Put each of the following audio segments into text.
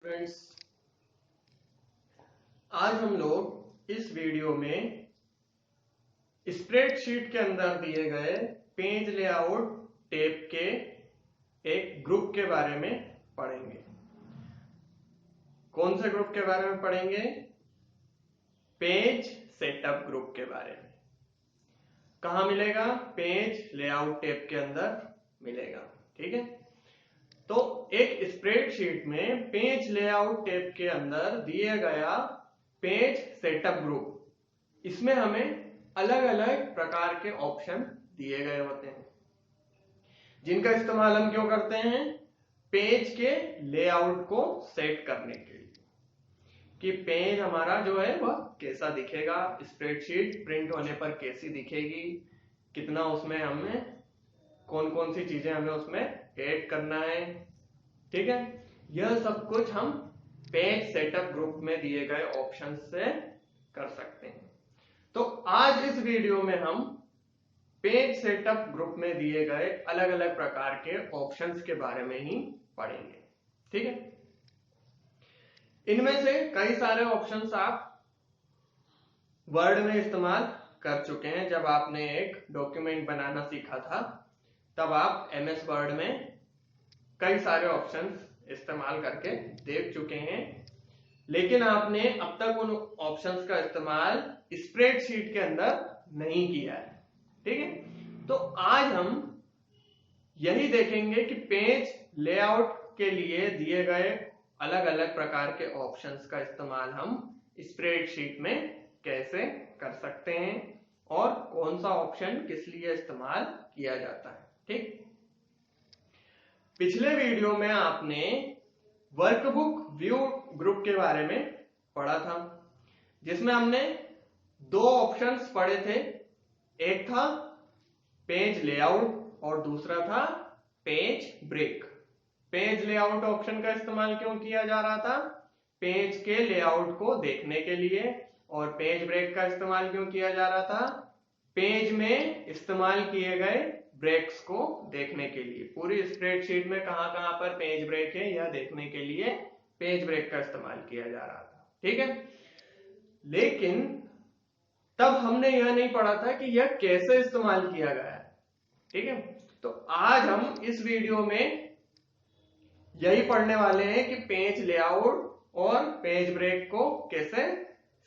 Friends, आज हम लोग इस वीडियो में स्प्रेडशीट के अंदर दिए गए पेज लेआउट टेप के एक ग्रुप के बारे में पढ़ेंगे। कौन से ग्रुप के बारे में पढ़ेंगे? पेज सेटअप ग्रुप के बारे में। कहां मिलेगा? पेज लेआउट टेप के अंदर मिलेगा। ठीक है, तो एक स्प्रेडशीट में पेज लेआउट टेप के अंदर दिए गया पेज सेटअप ग्रुप, इसमें हमें अलग अलग प्रकार के ऑप्शन दिए गए होते हैं जिनका इस्तेमाल हम क्यों करते हैं? पेज के लेआउट को सेट करने के लिए कि पेज हमारा जो है वह कैसा दिखेगा, स्प्रेडशीट प्रिंट होने पर कैसी दिखेगी, कितना उसमें हमें कौन कौन सी चीजें हमें उसमें ऐड करना है। ठीक है, यह सब कुछ हम पेज सेटअप ग्रुप में दिए गए ऑप्शन से कर सकते हैं। तो आज इस वीडियो में हम पेज सेटअप ग्रुप में दिए गए अलग अलग प्रकार के ऑप्शंस के बारे में ही पढ़ेंगे। ठीक है, इनमें से कई सारे ऑप्शंस आप वर्ड में इस्तेमाल कर चुके हैं। जब आपने एक डॉक्यूमेंट बनाना सीखा था तब आप एमएस वर्ड में कई सारे ऑप्शंस इस्तेमाल करके देख चुके हैं, लेकिन आपने अब तक उन ऑप्शंस का इस्तेमाल स्प्रेडशीट के अंदर नहीं किया है। ठीक है, तो आज हम यही देखेंगे कि पेज लेआउट के लिए दिए गए अलग अलग प्रकार के ऑप्शंस का इस्तेमाल हम स्प्रेडशीट में कैसे कर सकते हैं और कौन सा ऑप्शन किस लिए इस्तेमाल किया जाता है। ठीक, पिछले वीडियो में आपने वर्कबुक व्यू ग्रुप के बारे में पढ़ा था, जिसमें हमने दो ऑप्शंस पढ़े थे। एक था पेज लेआउट और दूसरा था page break. Page layout option का इस्तेमाल क्यों किया जा रहा था? पेज के लेआउट को देखने के लिए। और पेज ब्रेक का इस्तेमाल क्यों किया जा रहा था? पेज में इस्तेमाल किए गए ब्रेक्स को देखने के लिए। पूरी स्प्रेडशीट में कहां कहां पर पेज ब्रेक है यह देखने के लिए पेज ब्रेक का इस्तेमाल किया जा रहा था। ठीक है, लेकिन तब हमने यह नहीं पढ़ा था कि यह कैसे इस्तेमाल किया गया है। ठीक है, तो आज हम इस वीडियो में यही पढ़ने वाले हैं कि पेज लेआउट और पेज ब्रेक को कैसे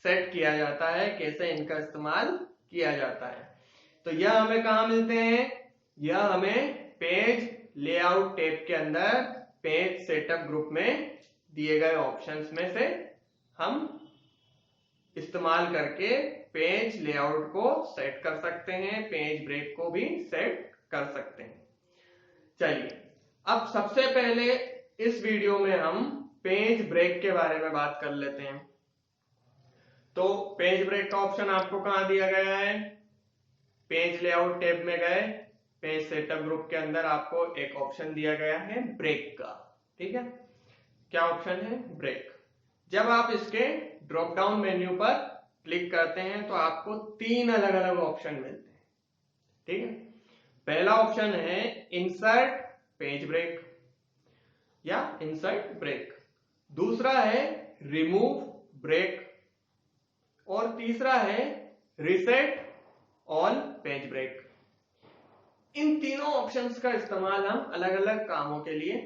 सेट किया जाता है, कैसे इनका इस्तेमाल किया जाता है। तो यह हमें कहां मिलते हैं? यह हमें पेज लेआउट टेप के अंदर पेज सेटअप ग्रुप में दिए गए ऑप्शंस में से हम इस्तेमाल करके पेज लेआउट को सेट कर सकते हैं, पेज ब्रेक को भी सेट कर सकते हैं। चलिए, अब सबसे पहले इस वीडियो में हम पेज ब्रेक के बारे में बात कर लेते हैं। तो पेज ब्रेक का ऑप्शन आपको कहां दिया गया है? पेज लेआउट टेब में गए, पेज सेटअप ग्रुप के अंदर आपको एक ऑप्शन दिया गया है ब्रेक का। ठीक है, क्या ऑप्शन है? ब्रेक। जब आप इसके ड्रॉप डाउन मेन्यू पर क्लिक करते हैं तो आपको तीन अलग अलग ऑप्शन मिलते हैं। ठीक है, पहला ऑप्शन है इंसर्ट पेज ब्रेक या इंसर्ट ब्रेक, दूसरा है रिमूव ब्रेक और तीसरा है रीसेट ऑल पेज ब्रेक। इन तीनों ऑप्शंस का इस्तेमाल हम अलग अलग कामों के लिए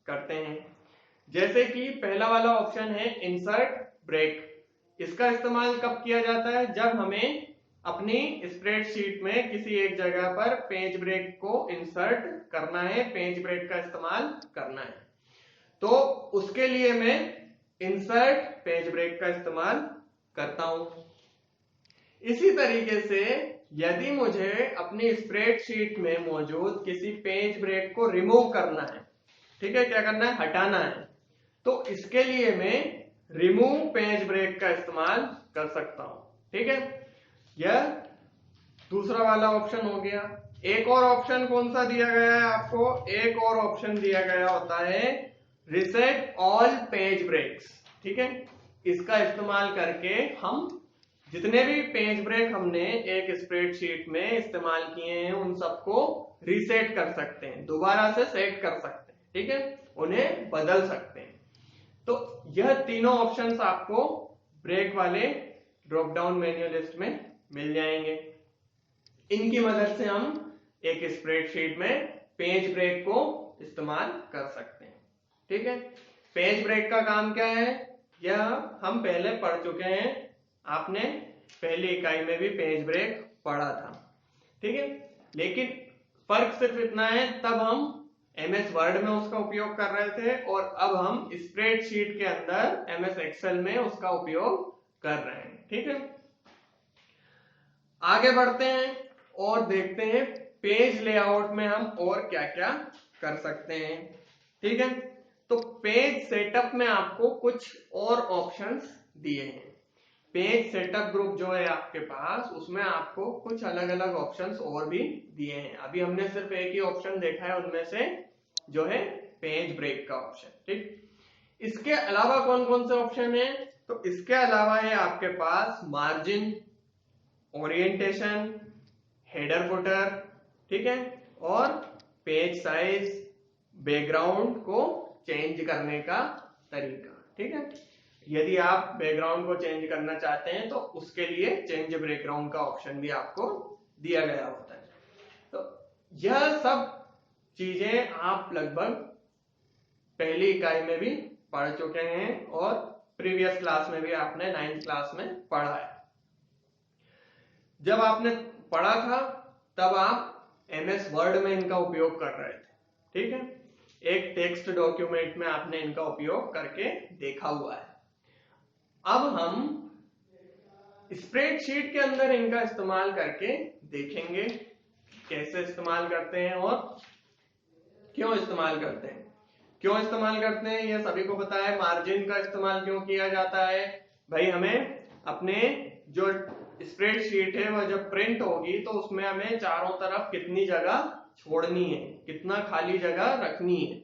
करते हैं। जैसे कि पहला वाला ऑप्शन है इंसर्ट ब्रेक। इसका इस्तेमाल कब किया जाता है? जब हमें अपनी स्प्रेडशीट में किसी एक जगह पर पेज ब्रेक को इंसर्ट करना है, पेज ब्रेक का इस्तेमाल करना है, तो उसके लिए मैं इंसर्ट पेज ब्रेक का इस्तेमाल करता हूं। इसी तरीके से यदि मुझे अपनी स्प्रेडशीट में मौजूद किसी पेज ब्रेक को रिमूव करना है, ठीक है, क्या करना है? हटाना है, तो इसके लिए मैं रिमूव पेज ब्रेक का इस्तेमाल कर सकता हूं। ठीक है, यह दूसरा वाला ऑप्शन हो गया। एक और ऑप्शन कौन सा दिया गया है आपको? एक और ऑप्शन दिया गया होता है रीसेट ऑल पेज ब्रेक्स। ठीक है, इसका इस्तेमाल करके हम जितने भी पेज ब्रेक हमने एक स्प्रेडशीट में इस्तेमाल किए हैं उन सबको रीसेट कर सकते हैं, दोबारा से सेट कर सकते हैं। ठीक है, उन्हें बदल सकते हैं। तो यह तीनों ऑप्शंस आपको ब्रेक वाले ड्रॉप डाउन मेन्यू लिस्ट में मिल जाएंगे। इनकी मदद से हम एक स्प्रेडशीट में पेज ब्रेक को इस्तेमाल कर सकते हैं। ठीक है, पेज ब्रेक का काम क्या है यह हम पहले पढ़ चुके हैं, आपने पहली इकाई में भी पेज ब्रेक पढ़ा था। ठीक है, लेकिन फर्क सिर्फ इतना है, तब हम एमएस वर्ड में उसका उपयोग कर रहे थे और अब हम स्प्रेडशीट के अंदर एमएस एक्सेल में उसका उपयोग कर रहे हैं। ठीक है, आगे बढ़ते हैं और देखते हैं पेज लेआउट में हम और क्या क्या कर सकते हैं। ठीक है, तो पेज सेटअप में आपको कुछ और ऑप्शंस दिए हैं। पेज सेटअप ग्रुप जो है आपके पास, उसमें आपको कुछ अलग अलग ऑप्शंस और भी दिए हैं। अभी हमने सिर्फ एक ही ऑप्शन देखा है उनमें से, जो है पेज ब्रेक का ऑप्शन। ठीक, इसके अलावा कौन कौन से ऑप्शन है? तो इसके अलावा है आपके पास मार्जिन, ओरिएंटेशन, हेडर फुटर, ठीक है, और पेज साइज, बैकग्राउंड को चेंज करने का तरीका। ठीक है, यदि आप बैकग्राउंड को चेंज करना चाहते हैं तो उसके लिए चेंज बैकग्राउंड का ऑप्शन भी आपको दिया गया होता है। तो यह सब चीजें आप लगभग पहली इकाई में भी पढ़ चुके हैं और प्रीवियस क्लास में भी आपने 9th क्लास में पढ़ा है। जब आपने पढ़ा था तब आप एमएस वर्ड में इनका उपयोग कर रहे थे। ठीक है, एक टेक्स्ट डॉक्यूमेंट में आपने इनका उपयोग करके देखा हुआ है। अब हम स्प्रेडशीट के अंदर इनका इस्तेमाल करके देखेंगे कैसे इस्तेमाल करते हैं और क्यों इस्तेमाल करते हैं। क्यों इस्तेमाल करते हैं यह सभी को पता है। मार्जिन का इस्तेमाल क्यों किया जाता है? भाई हमें अपने जो स्प्रेडशीट है वह जब प्रिंट होगी तो उसमें हमें चारों तरफ कितनी जगह छोड़नी है, कितना खाली जगह रखनी है,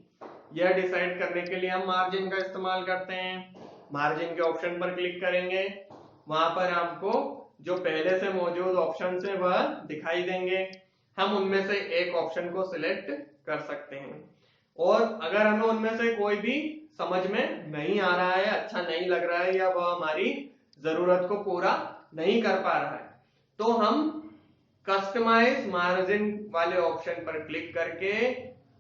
यह डिसाइड करने के लिए हम मार्जिन का इस्तेमाल करते हैं। मार्जिन के ऑप्शन पर क्लिक करेंगे, वहां पर आपको जो पहले से मौजूद ऑप्शन है वह दिखाई देंगे। हम उनमें से एक ऑप्शन को सिलेक्ट कर सकते हैं और अगर हमें उनमें से कोई भी समझ में नहीं आ रहा है, अच्छा नहीं लग रहा है या वह हमारी जरूरत को पूरा नहीं कर पा रहा है, तो हम कस्टमाइज मार्जिन वाले ऑप्शन पर क्लिक करके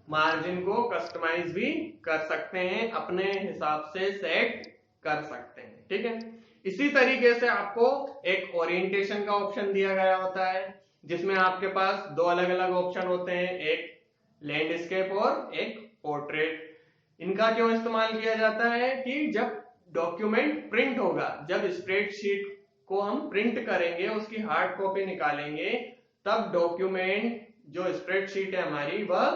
मार्जिन को कस्टमाइज भी कर सकते हैं, अपने हिसाब से सेट कर सकते हैं। ठीक है, इसी तरीके से आपको एक ओरिएंटेशन का ऑप्शन दिया गया होता है जिसमें आपके पास दो अलग अलग ऑप्शन होते हैं, एक लैंडस्केप और एक पोर्ट्रेट। इनका क्यों इस्तेमाल किया जाता है कि जब डॉक्यूमेंट प्रिंट होगा, जब स्प्रेडशीट को हम प्रिंट करेंगे, उसकी हार्ड कॉपी निकालेंगे, तब डॉक्यूमेंट जो स्प्रेडशीट है हमारी वह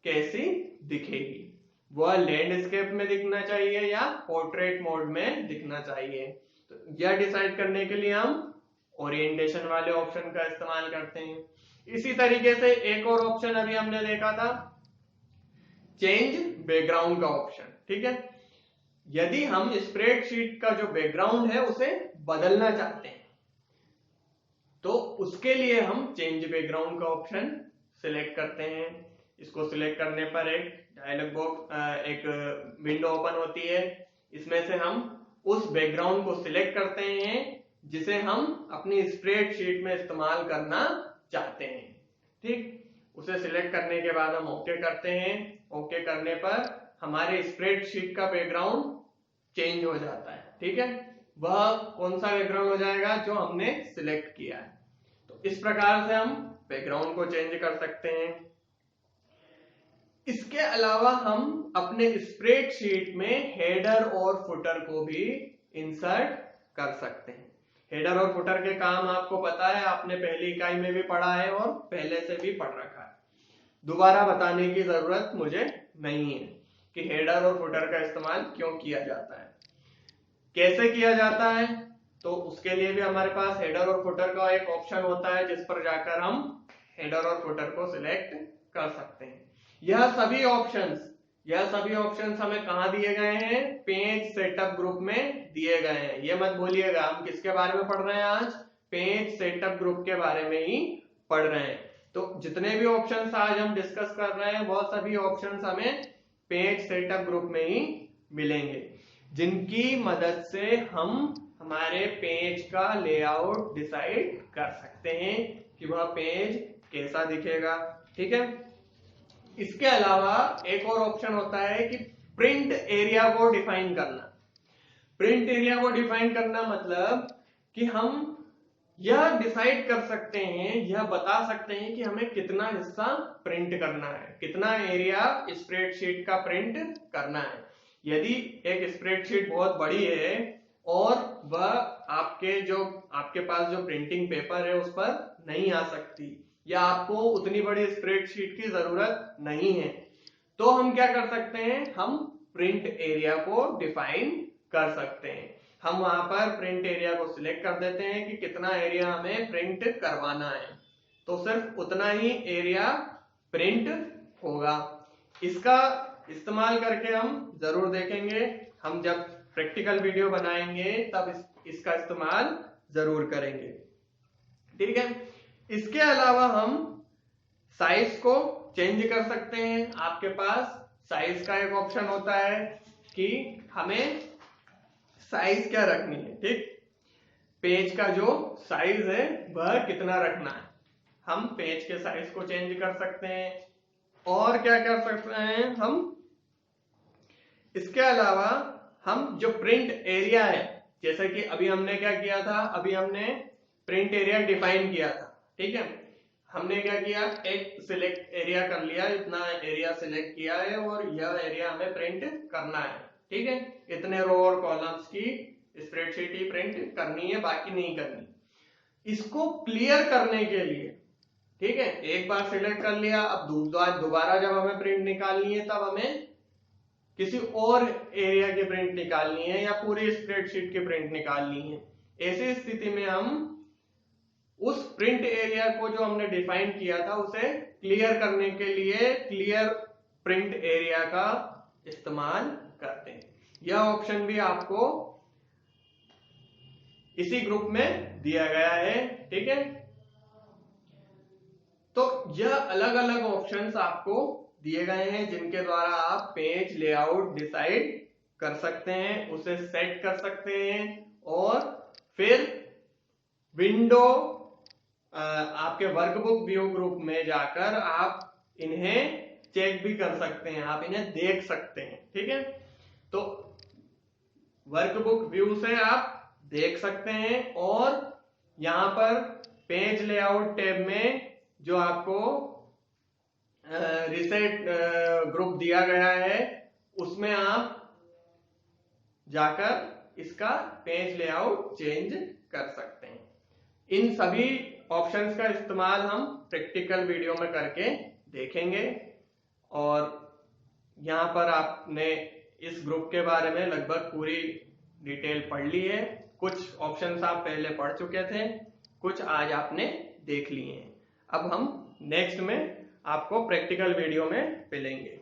कैसी दिखेगी, वह लैंडस्केप में दिखना चाहिए या पोर्ट्रेट मोड में दिखना चाहिए। तो यह डिसाइड करने के लिए हम ओरिएंटेशन वाले ऑप्शन का इस्तेमाल करते हैं। इसी तरीके से एक और ऑप्शन अभी हमने देखा था, चेंज बैकग्राउंड का ऑप्शन। ठीक है, यदि हम स्प्रेडशीट का जो बैकग्राउंड है उसे बदलना चाहते हैं तो उसके लिए हम चेंज बैकग्राउंड का ऑप्शन सिलेक्ट करते हैं। इसको सिलेक्ट करने पर एक डायलॉग बॉक्स, एक विंडो ओपन होती है। इसमें से हम उस बैकग्राउंड को सिलेक्ट करते हैं जिसे हम अपनी स्प्रेडशीट में इस्तेमाल करना चाहते हैं। ठीक, उसे सिलेक्ट करने के बाद हम ओके करते हैं। ओके करने पर हमारे स्प्रेडशीट का बैकग्राउंड चेंज हो जाता है। ठीक है, वह कौन सा बैकग्राउंड हो जाएगा? जो हमने सिलेक्ट किया है। तो इस प्रकार से हम बैकग्राउंड को चेंज कर सकते हैं। इसके अलावा हम अपने स्प्रेडशीट में हेडर और फुटर को भी इंसर्ट कर सकते हैं। हेडर और फुटर के काम आपको पता है, आपने पहली इकाई में भी पढ़ा है और पहले से भी पढ़ रखा है, दोबारा बताने की जरूरत मुझे नहीं है कि हेडर और फुटर का इस्तेमाल क्यों किया जाता है, कैसे किया जाता है। तो उसके लिए भी हमारे पास हेडर और फुटर का एक ऑप्शन होता है जिस पर जाकर हम हेडर और फुटर को सिलेक्ट कर सकते हैं। यह सभी ऑप्शंस हमें कहां दिए गए हैं? पेज सेटअप ग्रुप में दिए गए हैं। ये मत भूलिएगा, हम किसके बारे में पढ़ रहे हैं आज? पेज सेटअप ग्रुप के बारे में ही पढ़ रहे हैं। तो जितने भी ऑप्शंस आज हम डिस्कस कर रहे हैं वह सभी ऑप्शंस हमें पेज सेटअप ग्रुप में ही मिलेंगे। जिनकी मदद से हम हमारे पेज का लेआउट डिसाइड कर सकते हैं कि वह पेज कैसा दिखेगा। ठीक है, इसके अलावा एक और ऑप्शन होता है कि प्रिंट एरिया को डिफाइन करना। प्रिंट एरिया को डिफाइन करना मतलब कि हम यह डिसाइड कर सकते हैं, यह बता सकते हैं कि हमें कितना हिस्सा प्रिंट करना है, कितना एरिया स्प्रेडशीट का प्रिंट करना है। यदि एक स्प्रेडशीट बहुत बड़ी है और वह आपके पास जो प्रिंटिंग पेपर है उस पर नहीं आ सकती, या आपको उतनी बड़ी स्प्रेडशीट की जरूरत नहीं है, तो हम क्या कर सकते हैं, हम प्रिंट एरिया को डिफाइन कर सकते हैं। हम वहां पर प्रिंट एरिया को सिलेक्ट कर देते हैं कि कितना एरिया हमें प्रिंट करवाना है, तो सिर्फ उतना ही एरिया प्रिंट होगा। इसका इस्तेमाल करके हम जरूर देखेंगे, हम जब प्रैक्टिकल वीडियो बनाएंगे तब इसका इस्तेमाल जरूर करेंगे। ठीक है, इसके अलावा हम साइज को चेंज कर सकते हैं। आपके पास साइज का एक ऑप्शन होता है कि हमें साइज क्या रखनी है। ठीक, पेज का जो साइज है वह कितना रखना है, हम पेज के साइज को चेंज कर सकते हैं। और क्या कर सकते हैं हम, इसके अलावा हम जो प्रिंट एरिया है, जैसे कि अभी हमने क्या किया था, अभी हमने प्रिंट एरिया डिफाइन किया था। ठीक है, हमने क्या किया, एक सिलेक्ट एरिया कर लिया, इतना एरिया सिलेक्ट किया है और यह एरिया हमें प्रिंट करना है। ठीक है, इतने रो और कॉलम्स की स्प्रेडशीट ही प्रिंट करनी है, बाकी नहीं करनी। इसको क्लियर करने के लिए, ठीक है, एक बार सिलेक्ट कर लिया, अब दोबारा जब हमें प्रिंट निकालनी है तब हमें किसी और एरिया की प्रिंट निकालनी है या पूरी स्प्रेडशीट की प्रिंट निकालनी है। ऐसी स्थिति में हम उस प्रिंट एरिया को जो हमने डिफाइन किया था उसे क्लियर करने के लिए क्लियर प्रिंट एरिया का इस्तेमाल करते हैं। यह ऑप्शन भी आपको इसी ग्रुप में दिया गया है। ठीक है, तो यह अलग अलग ऑप्शंस आपको दिए गए हैं जिनके द्वारा आप पेज लेआउट डिसाइड कर सकते हैं, उसे सेट कर सकते हैं और फिर विंडो आपके वर्कबुक व्यू ग्रुप में जाकर आप इन्हें चेक भी कर सकते हैं, आप इन्हें देख सकते हैं। ठीक है, तो वर्कबुक व्यू से आप देख सकते हैं और यहां पर पेज लेआउट टैब में जो आपको रिसेट ग्रुप दिया गया है उसमें आप जाकर इसका पेज लेआउट चेंज कर सकते हैं। इन सभी ऑप्शंस का इस्तेमाल हम प्रैक्टिकल वीडियो में करके देखेंगे। और यहाँ पर आपने इस ग्रुप के बारे में लगभग पूरी डिटेल पढ़ ली है। कुछ ऑप्शंस आप पहले पढ़ चुके थे, कुछ आज आपने देख लिए हैं। अब हम नेक्स्ट में आपको प्रैक्टिकल वीडियो में मिलेंगे।